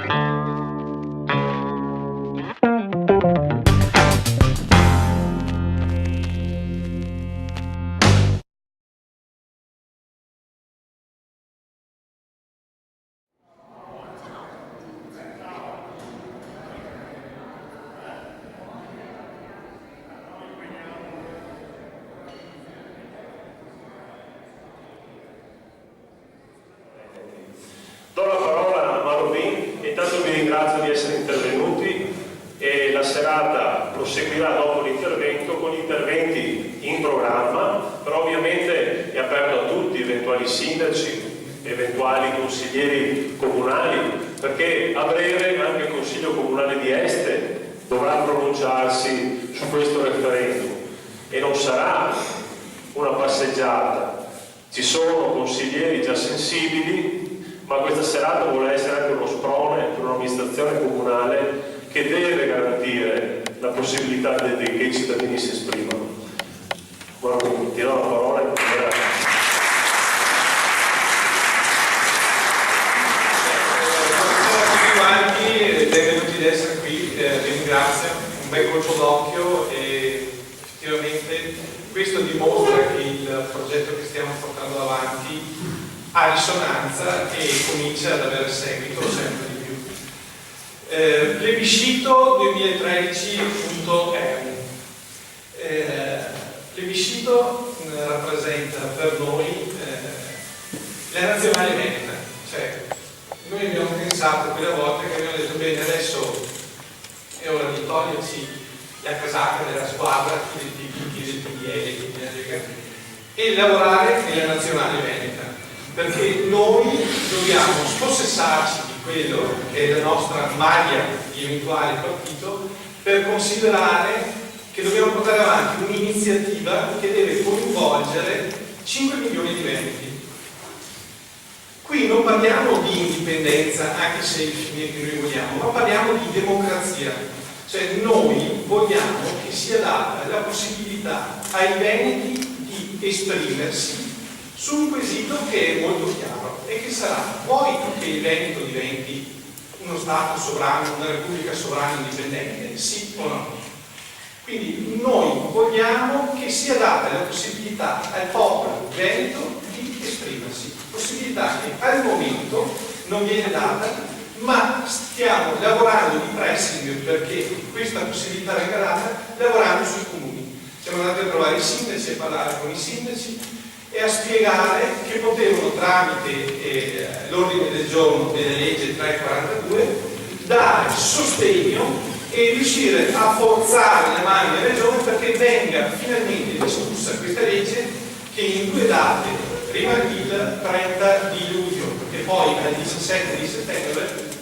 Do la parola a Malovin, intanto vi ringrazio di essere intervenuti e la serata proseguirà dopo l'intervento con interventi in programma, però ovviamente è aperto a tutti, eventuali sindaci, eventuali consiglieri comunali, perché a breve anche il Consiglio Comunale di Este dovrà pronunciarsi su questo referendum e non sarà una passeggiata, ci sono consiglieri già sensibili, ma questa serata vuole essere anche uno sprone per un'amministrazione comunale che deve garantire la possibilità che i cittadini si esprimano. Buonanotte, ti do la parola. Buonasera a tutti quanti, benvenuti ad essere qui, vi ringrazio, un bel colpo d'occhio e effettivamente questo dimostra che il progetto che stiamo portando avanti ha risonanza e comincia ad avere seguito sempre di più. Plebiscito 2013.eu. Plebiscito rappresenta per noi la nazionale veneta, cioè noi abbiamo pensato quella volta che abbiamo detto bene, adesso è ora di toglierci la casacca della squadra, chi del PDL e lavorare nella nazionale veneta, perché noi dobbiamo spossessarci di quello che è la nostra maglia di eventuale partito per considerare che dobbiamo portare avanti un'iniziativa che deve coinvolgere 5 milioni di veneti. Qui non parliamo di indipendenza, anche se è il fine che noi vogliamo, ma parliamo di democrazia, cioè noi vogliamo che sia data la possibilità ai veneti di esprimersi su un quesito che è molto chiaro e che sarà: vuoi che il Veneto diventi uno Stato sovrano, una Repubblica sovrana indipendente, sì o no? Quindi noi vogliamo che sia data la possibilità al popolo veneto di esprimersi, possibilità che al momento non viene data, ma stiamo lavorando di pressing perché questa possibilità venga data, lavorando sui comuni. Siamo andati a trovare i sindaci, a parlare con i sindaci e a spiegare che potevano, tramite l'ordine del giorno della legge 342, dare sostegno e riuscire a forzare le mani della regione perché venga finalmente discussa questa legge, che in 2 date, prima il 30 di luglio e poi al 17 di settembre,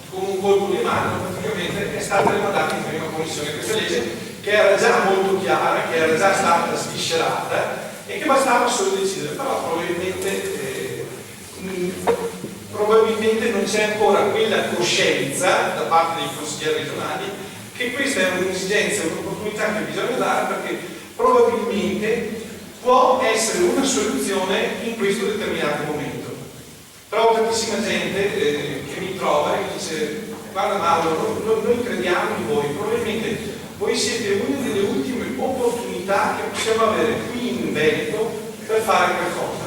con un colpo di mano praticamente è stata rimandata in prima commissione questa legge, che era già molto chiara, che era già stata sviscerata e che bastava solo decidere, però probabilmente non c'è ancora quella coscienza da parte dei consiglieri regionali che questa è un'esigenza, un'opportunità che bisogna dare, perché probabilmente può essere una soluzione in questo determinato momento. Trovo tantissima gente che mi trova e mi dice: guarda Mauro, noi crediamo in voi, probabilmente voi siete una delle ultime opportunità che possiamo avere qui in Veneto per fare qualcosa.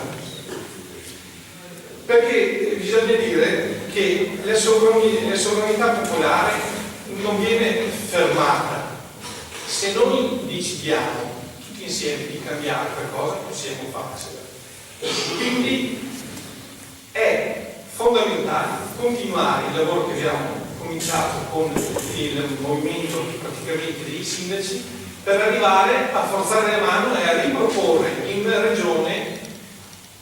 Perché bisogna dire che la sovranità popolare non viene fermata. Se noi decidiamo tutti insieme di cambiare qualcosa, possiamo farcela. Quindi è fondamentale continuare il lavoro che abbiamo cominciato con il movimento praticamente dei sindaci, per arrivare a forzare le mani e a riproporre in regione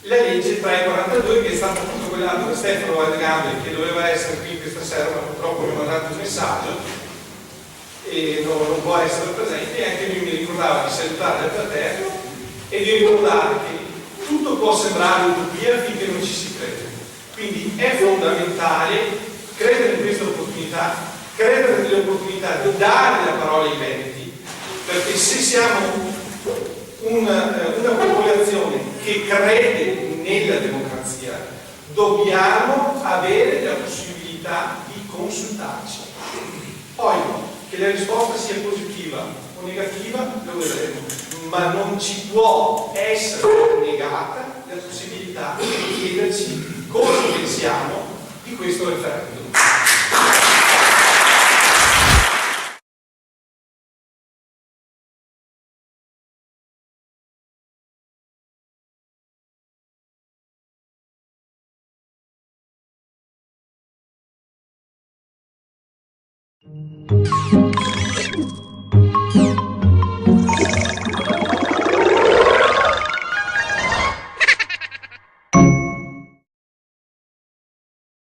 la legge 342, che è stata appunto quella da Stefano Valdegambe, che doveva essere qui questa sera, ma purtroppo mi ha mandato un messaggio e non può essere presente, e anche lui mi ricordava di salutare per terra e di ricordare che tutto può sembrare utopia finché non ci si crede. Quindi è fondamentale credere in questa opportunità, credere nell'opportunità di dare la parola ai veneti, perché se siamo una popolazione che crede nella democrazia, dobbiamo avere la possibilità possibilità di consultarci. Poi, che la risposta sia positiva o negativa, lo vedremo, ma non ci può essere negata la possibilità di chiederci cosa pensiamo di questo referendum.